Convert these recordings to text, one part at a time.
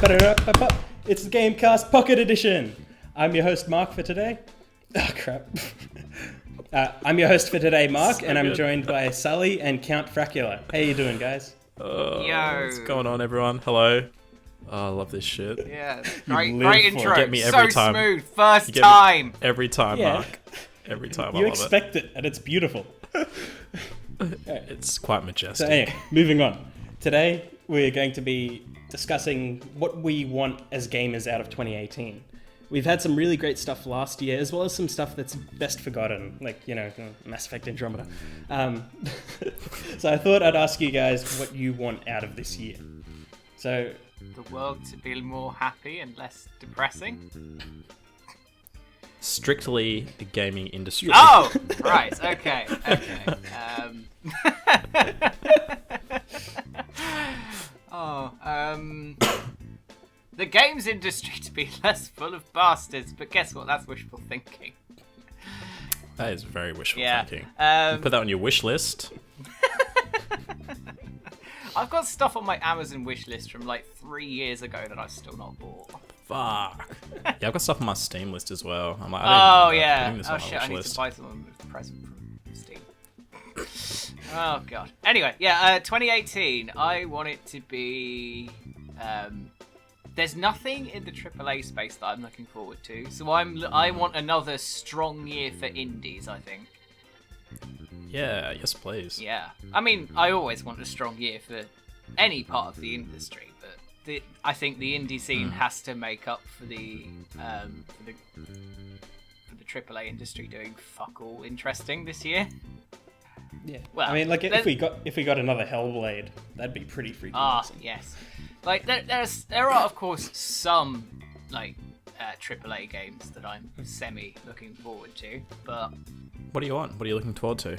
It's the GameCast Pocket Edition. I'm your host, Mark, for today. Oh, crap. I'm your host for today, Mark, and I'm joined by Sully and Count Fracula. How you doing, guys? Yo. What's going on, everyone? Hello. Oh, I love this shit. Yeah, great intro. Get me every so time. Smooth. First time. Every time, Yeah. Mark. Every time. I You love expect it, and it's beautiful. It's quite majestic. So anyway, moving on. Today, we're going to be discussing what we want as gamers out of 2018. We've had some really great stuff last year, as well as some stuff that's best forgotten, like, Mass Effect Andromeda. So I thought I'd ask you guys what you want out of this year. So, The world to be more happy and less depressing. Strictly the gaming industry. Oh, right. Okay. The games industry to be less full of bastards, but guess what? That's wishful thinking. That is very wishful Yeah. thinking. You put that on your wish list. I've got stuff on my Amazon wish list from like 3 years ago that I've still not bought. Fuck. Yeah, I've got stuff on my Steam list as well. I'm like, Oh, I yeah. this Oh, on my shit. I wish need list. to buy someone with the present from Steam. Oh, God. Anyway, yeah, 2018. I want it to be... there's nothing in the AAA space that I'm looking forward to. So I want another strong year for indies, I think. Yeah, yes, please. Yeah. I mean, I always want a strong year for any part of the industry, but I think the indie scene has to make up for the AAA industry doing fuck all interesting this year. yeah. Well, I mean, like, if we got another Hellblade, that'd be pretty freaking awesome. Yes. Like there are of course some like AAA games that I'm semi looking forward to, but What do you want? What are you looking forward to?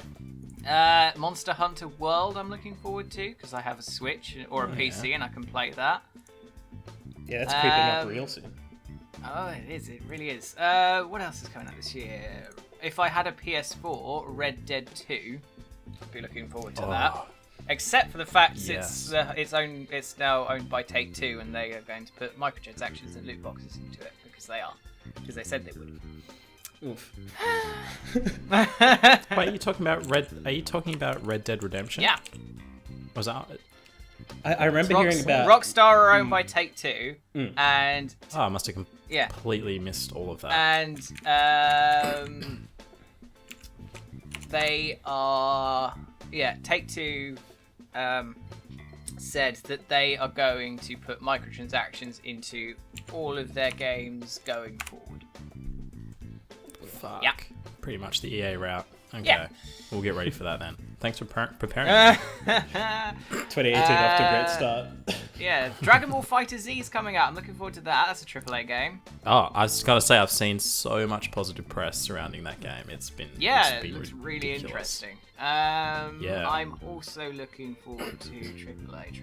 Monster Hunter World I'm looking forward to because I have a Switch or a PC and I can play that. Yeah, it's creeping up real soon. Oh, it is. It really is. What else is coming out this year? If I had a PS4, Red Dead 2, I'd be looking forward to that. Except for the fact Yes. it's now owned by Take-Two, and they are going to put microtransactions and loot boxes into it because they said they would. Oof. Wait, are you talking about Red Dead Redemption? Yeah. Was that? I remember hearing about... Rockstar are owned by Take-Two, and Oh, I must have completely missed all of that. and they are Take-Two said that they are going to put microtransactions into all of their games going forward. Fuck. Yeah. Pretty much the EA route. Okay. Yeah. We'll get ready for that then. Thanks for preparing. 2018 off to a great start. Yeah, Dragon Ball Fighter Z is coming out. I'm looking forward to that. That's a AAA game. Oh, I was gotta say I've seen so much positive press surrounding that game. It's been It looks really ridiculous. interesting. Yeah. I'm also looking forward to AAA.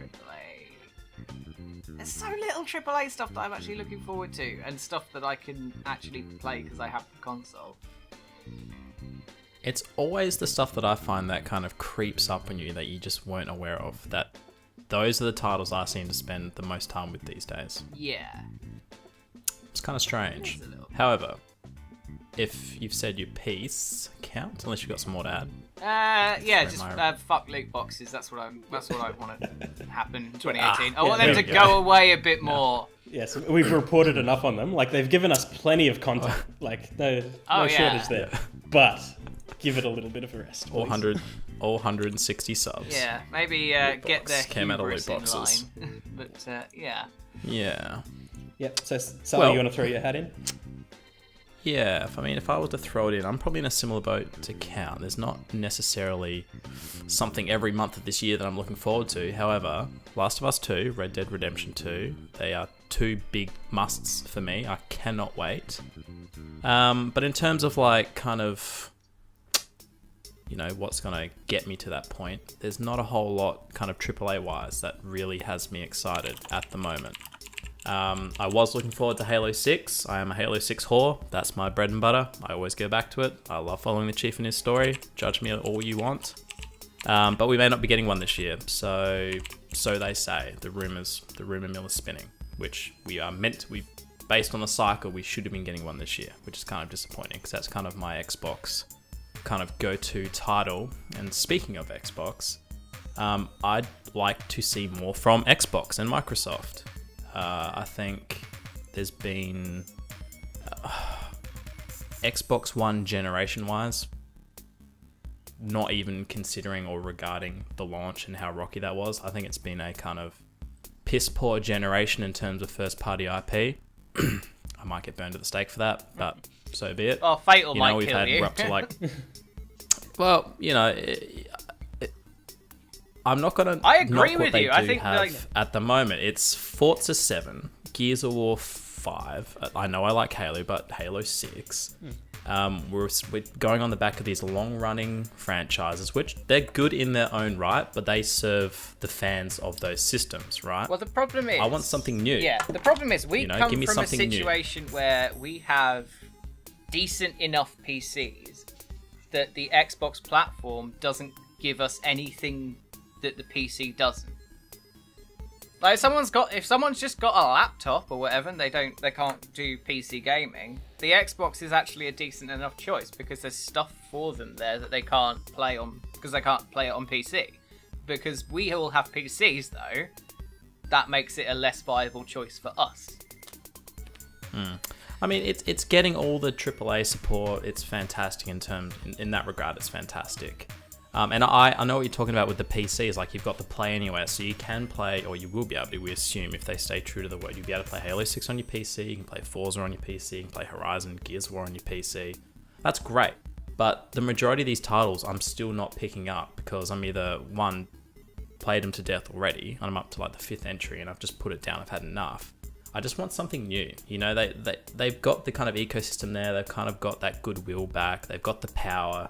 There's so little AAA stuff that I'm actually looking forward to, and stuff that I can actually play because I have the console. It's always the stuff that I find that kind of creeps up on you that you just weren't aware of. That those are the titles I seem to spend the most time with these days. Yeah. It's kind of strange. It is a little bit. However, if you've said your piece, count unless you've got some more to add. Fuck loot boxes. That's what I want to happen in 2018. I want yeah, them there to we go away a bit more. Yes, we've reported enough on them. Like, they've given us plenty of content. Like, no shortage there. But give it a little bit of a rest. All please. 160 subs. Yeah, maybe get their Came out of hubris loot in boxes. line. But yeah. Yeah. Yep. So, Sally, you want to throw your hat in? Yeah, if I were to throw it in, I'm probably in a similar boat to Count. There's not necessarily something every month of this year that I'm looking forward to. However, Last of Us 2, Red Dead Redemption 2, they are two big musts for me. I cannot wait. But in terms of what's going to get me to that point, there's not a whole lot kind of AAA-wise that really has me excited at the moment. I was looking forward to Halo 6. I am a Halo 6 whore. That's my bread and butter. I always go back to it. I love following the Chief and his story. Judge me all you want. But we may not be getting one this year. So they say. The rumor mill is spinning. which based on the cycle, we should have been getting one this year, which is kind of disappointing because that's kind of my Xbox kind of go-to title. And speaking of Xbox, I'd like to see more from Xbox and Microsoft. I think there's been Xbox One generation-wise, not even considering or regarding the launch and how rocky that was. I think it's been a kind of piss-poor generation in terms of first-party IP. I might get burned at the stake for that, but so be it. Oh, Fatal might kill you. We're up to well, I'm not gonna. I agree knock with what they you. I do think have at the moment it's Forza 7, Gears of War 5. I know I like Halo, but Halo 6. We're going on the back of these long-running franchises, which they're good in their own right, but they serve the fans of those systems, right? Well, the problem is... I want something new. Yeah, the problem is we come give me from a something new. situation where we have decent enough PCs that the Xbox platform doesn't give us anything that the PC doesn't. Like if someone's just got a laptop or whatever and they can't do PC gaming, the Xbox is actually a decent enough choice because there's stuff for them there that they can't play on because they can't play it on PC. Because we all have PCs though, that makes it a less viable choice for us. I mean, it's getting all the AAA support. It's fantastic in that regard. It's fantastic. And I know what you're talking about with the PCs. Like, you've got the Play Anywhere, so you can play, or you will be able to, we assume, if they stay true to the word, you'll be able to play Halo 6 on your PC, you can play Forza on your PC, you can play Horizon, Gears of War on your PC. That's great. But the majority of these titles I'm still not picking up because I'm either, one, played them to death already, and I'm up to like the 5th entry, and I've just put it down, I've had enough. I just want something new. They've got the kind of ecosystem there, they've kind of got that goodwill back, they've got the power.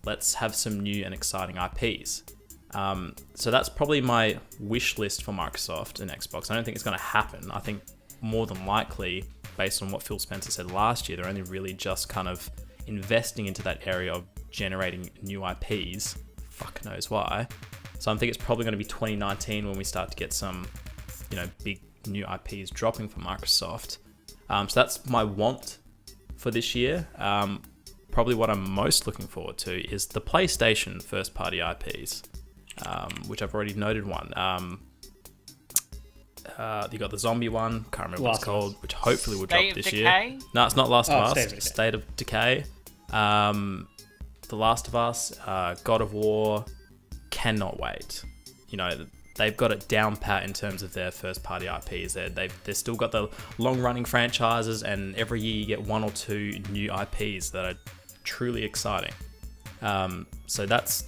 Let's have some new and exciting IPs. So that's probably my wish list for Microsoft and Xbox. I don't think it's going to happen. I think more than likely, based on what Phil Spencer said last year, they're only really just kind of investing into that area of generating new IPs. Fuck knows why. So I think it's probably going to be 2019 when we start to get some, big new IPs dropping for Microsoft. So that's my want for this year. Probably what I'm most looking forward to is the PlayStation first-party IPs, which I've already noted one. You got the zombie one, can't remember what it's called, which hopefully will drop this year. No, it's not Last of Us, State of Decay. The Last of Us, God of War, cannot wait. They've got it down pat in terms of their first-party IPs. They've still got the long-running franchises, and every year you get 1 or 2 new IPs that are truly exciting. So that's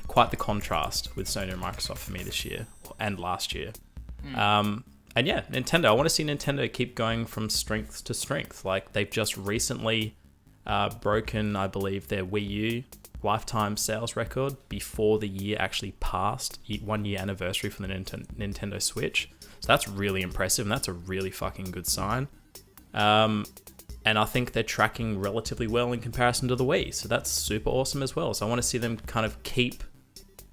quite the contrast with Sony and Microsoft for me this year and last year. And yeah, Nintendo. I want to see Nintendo keep going from strength to strength. Like, they've just recently broken, I believe, their Wii U lifetime sales record before the year actually passed 1 year anniversary for the Nintendo Switch. So that's really impressive, and that's a really fucking good sign. And I think they're tracking relatively well in comparison to the Wii, so that's super awesome as well. So I want to see them kind of keep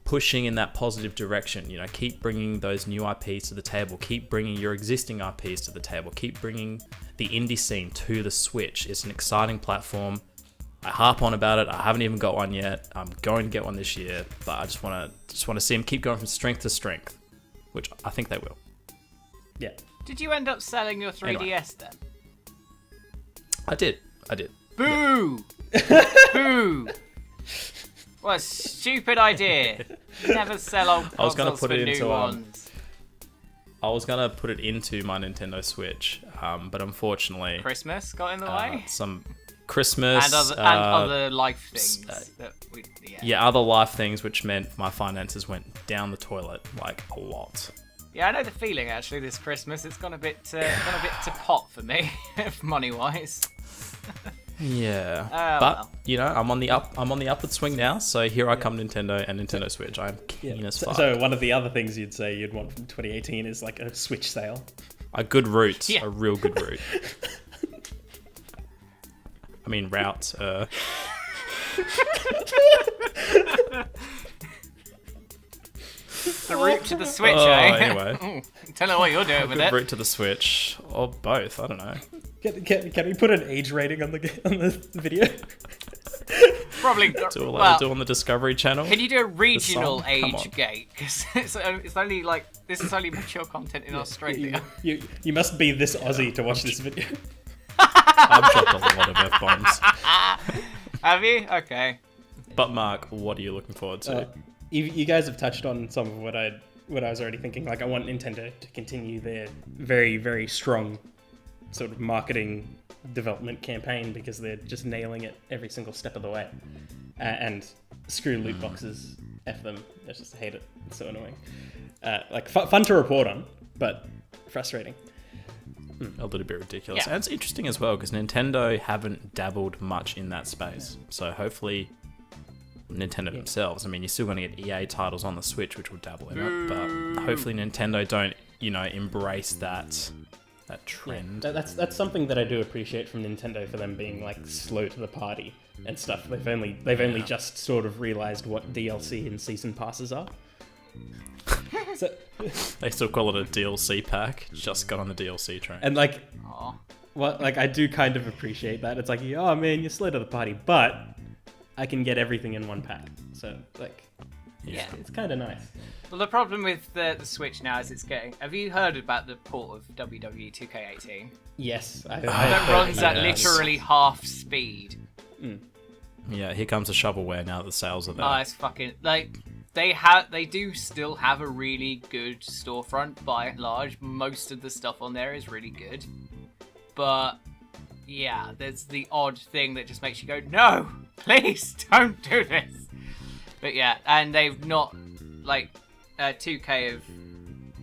pushing in that positive direction. Keep bringing those new IPs to the table, keep bringing your existing IPs to the table, keep bringing the indie scene to the Switch. It's an exciting platform. I harp on about it. I haven't even got one yet. I'm going to get one this year, but I just want to see them keep going from strength to strength, which I think they will. Yeah. Did you end up selling your 3DS then? I did. Boo! Boo! What a stupid idea. Never sell old consoles for new ones. I was going to put it into my Nintendo Switch, but unfortunately... Christmas got in the way? Some Christmas... And other life things. Other life things, which meant my finances went down the toilet, like, a lot. Yeah, I know the feeling, actually, this Christmas. It's gone a bit to pot for me, money-wise. Yeah, but I'm on the upward swing now. So here I come, Nintendo and Nintendo Switch. I'm keen as fuck. So one of the other things you'd say you'd want from 2018 is like a Switch sale. A good route, a real good route. I mean route. the route to the Switch, Oh, eh? anyway. Don't know what you're doing with Good it. route to the Switch, or both. I don't know. Can we put an age rating on the video? Probably. Do like Well, we do on the Discovery Channel. can you do a regional song? Come age on. gate? Because it's only like this is only mature content in Australia. You must be this Aussie to watch this video. I've dropped a lot of F-bombs. Have you? Okay. But Mark, what are you looking forward to? You guys have touched on some of what I was already thinking. Like, I want Nintendo to continue their very, very strong sort of marketing development campaign, because they're just nailing it every single step of the way. And screw loot boxes, F them. I just hate it. It's so annoying. Fun to report on, but frustrating. A little bit ridiculous. Yeah. And it's interesting as well, because Nintendo haven't dabbled much in that space. So hopefully Nintendo themselves, I mean, you're still going to get EA titles on the Switch, which will dabble in it, but hopefully Nintendo don't, embrace that trend. Yeah, that's something that I do appreciate from Nintendo, for them being like slow to the party and stuff. They've only just sort of realized what DLC and season passes are. So, They still call it a DLC pack. Just got on the DLC train. and like, Aw. I do kind of appreciate that. It's like, oh man, you're slow to the party, but I can get everything in one pack. So like, Yeah. it's kind of nice. Well, the problem with the Switch now is it's getting. Have you heard about the port of WWE 2K18? Yes, That heard runs about at that. literally half speed. Yeah, here comes the shovelware now that the sales are there. Oh, it's fucking like they do still have a really good storefront by and large. Most of the stuff on there is really good, but yeah, there's the odd thing that just makes you go, no, please don't do this. But yeah, and they've not 2K have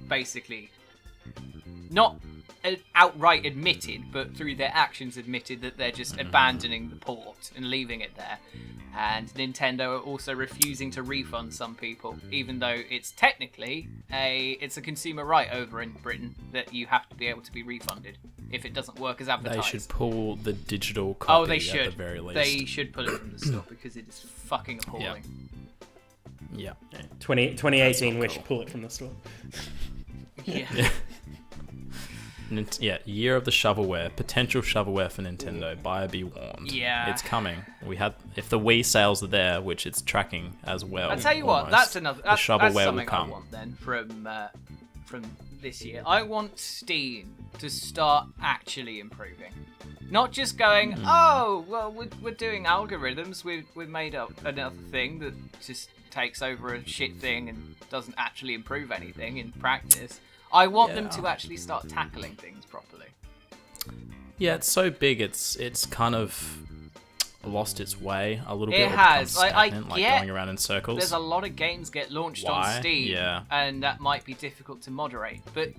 basically not outright admitted, but through their actions admitted that they're just abandoning the port and leaving it there. And Nintendo are also refusing to refund some people, even though it's technically it's a consumer right over in Britain that you have to be able to be refunded if it doesn't work as advertised. They should pull the digital copy Oh, they should. at the very least. They should pull it from the store because it is fucking appalling. Yeah. 2018 That's wish, not cool. pull it from the store. Yeah. Yeah, year of the shovelware, potential shovelware for Nintendo. Buyer be warned. Yeah. It's coming. If the Wii sales are there, which it's tracking as well. I'll tell you what, almost, that's another. That's shovelware will something come. I want then from this year. I want Steam to start actually improving, not just going, oh well, we're doing algorithms. We've made up another thing that just takes over a shit thing and doesn't actually improve anything in practice. I want them to actually start tackling things properly. Yeah, it's so big. It's kind of lost its way a little bit. It or has. become I stagnant, get going around in circles. There's a lot of games get launched on Why? Steam, Yeah. and that might be difficult to moderate. But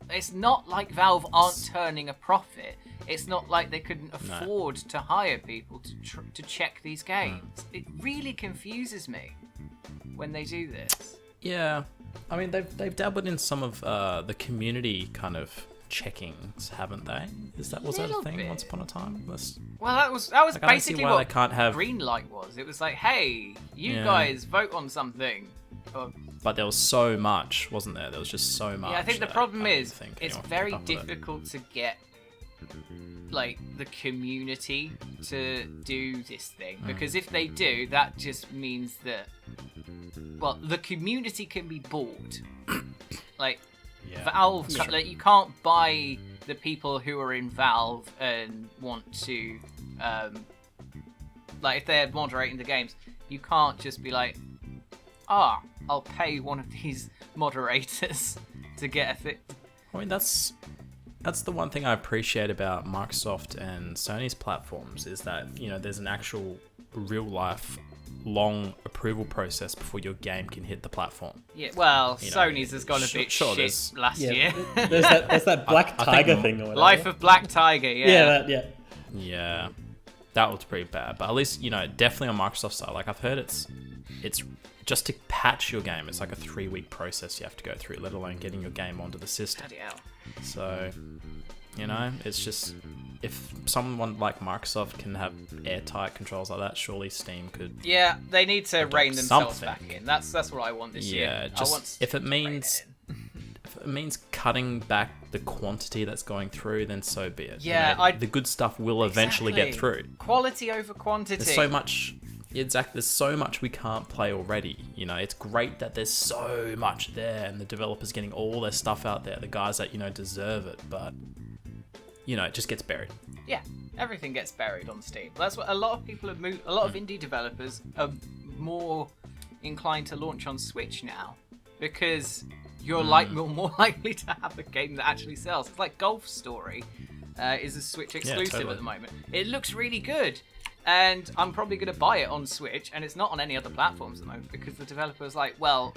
it's not like Valve aren't turning a profit. It's not like they couldn't afford to hire people to check these games. It really confuses me when they do this. Yeah, I mean they've dabbled in some of the community kind of checkings, haven't they? Was that a Little thing bit. once upon a time? Well, that was I don't see basically why what they can't have. Greenlight was. It was like, hey, you Yeah. guys vote on something. Or, But there was so much, wasn't there? There was just so much. yeah, I think the that problem I didn't is think it's anyone could very keep up with it. difficult to get like the community to do this thing, because if they do, that just means that, well, the community can be bought. Like Yeah. Valve, like, you can't buy the people who are in Valve and want to, like, if they're moderating the games, you can't just be like, I'll pay one of these moderators to get a thing. I mean, that's the one thing I appreciate about Microsoft and Sony's platforms is that, there's an actual real life long approval process before your game can hit the platform. Yeah, well, You know, Sony's has gone a sure- bit sure, shit there's- last year. There's that Black I think Tiger thing or whatever. Life of Black Tiger, yeah. Yeah, that was pretty bad. But at least, definitely on Microsoft side, like I've heard it's just to patch your game, it's like a 3-week process you have to go through, let alone getting your game onto the system. Bloody hell. So, it's just if someone like Microsoft can have airtight controls like that, surely Steam could. Yeah, they need to rein themselves something. back in. That's what I want this year. Yeah, I just want if it to means rein it in. if it means cutting back the quantity that's going through, then so be it. Yeah, the good stuff will eventually get through. Quality over quantity. There's so much. Exactly. There's so much we can't play already. You know, it's great that there's so much there, and the developers getting all their stuff out there. The guys that deserve it, but it just gets buried. Yeah, everything gets buried on Steam. That's what a lot of people have moved. A lot of indie developers are more inclined to launch on Switch now because you're more likely to have a game that actually sells. It's like Golf Story is a Switch exclusive totally. at the moment. It looks really good. And I'm probably going to buy it on Switch, and it's not on any other platforms at the moment because the developer's like, well,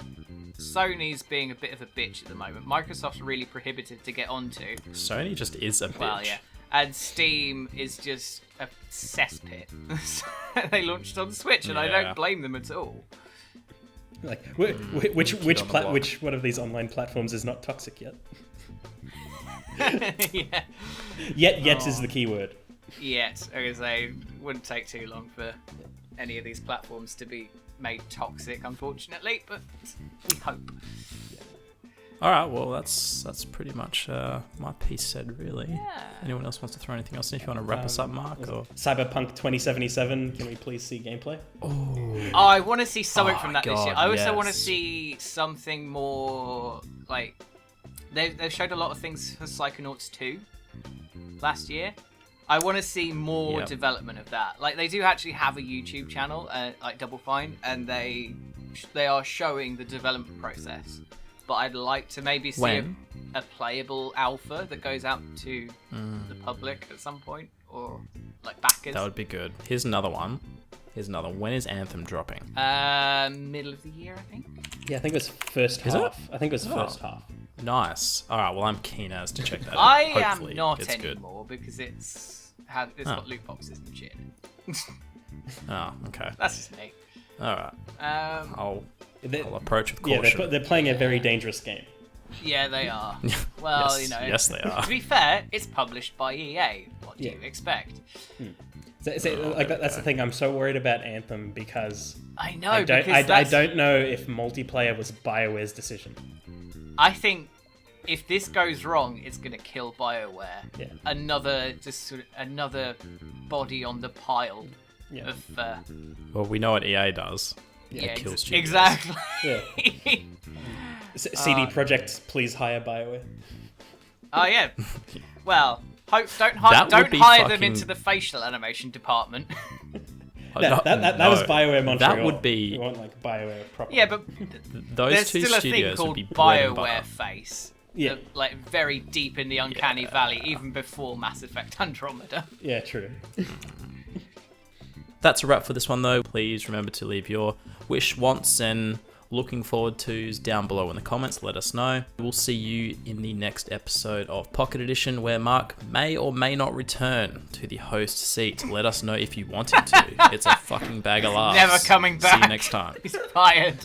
Sony's being a bit of a bitch at the moment. Microsoft's really prohibitive to get onto. Sony just is a bitch. Well, yeah. And Steam is just a cesspit. They launched on Switch, and I don't blame them at all. Like, which one of these online platforms is not toxic yet? Yeah. Yet is the key word. Yet, because they wouldn't take too long for any of these platforms to be made toxic, unfortunately, but we hope. All right, well, that's pretty much my piece said, really. Yeah. Anyone else wants to throw anything else in? If you want to wrap us up, Mark? Or... Cyberpunk 2077, can we please see gameplay? Oh, I want to see something from that this year. God, I also yes. want to see something more, like... They've showed a lot of things for Psychonauts 2 last year. I want to see more development of that. Like, they do actually have a YouTube channel, like Double Fine, and they are showing the development process. But I'd like to maybe see a playable alpha that goes out to the public at some point, or like backers. That would be good. Here's another one. When is Anthem dropping? Middle of the year, I think. Yeah, I think it was first half. Is it? I think it was first half. Nice. All right, well, I'm keen as to check that out. I Hopefully am not it's anymore because it's got loot boxes and shit. Oh, okay. That's just me. All right. I'll approach with Yeah, caution. they're playing a very dangerous game. Yeah, they are. Well, yes, they are. To be fair, it's published by EA. What do you expect? That's the thing. I'm so worried about Anthem because I know. I don't know if multiplayer was BioWare's decision. I think if this goes wrong, it's gonna kill BioWare. Yeah. Another body on the pile of. Well, we know what EA does. Yeah, kills studios. exactly. Yeah. CD Projekt, please hire BioWare. Oh yeah. Well, don't That hire would be them fucking- into the facial animation department. That was BioWare Montreal. That would be... We want like BioWare proper. Yeah, but Those there's two still a thing studios would called be bread and BioWare butter. face. Yeah. Like very deep in the uncanny valley, even before Mass Effect Andromeda. Yeah, true. That's a wrap for this one, though. Please remember to leave your wish, wants, and looking forward to's down below in the comments. Let us know. We'll see you in the next episode of Pocket Edition, where Mark may or may not return to the host seat. Let us know if you want him to. It's a fucking bag of laughs. Never coming back. See you next time. He's fired.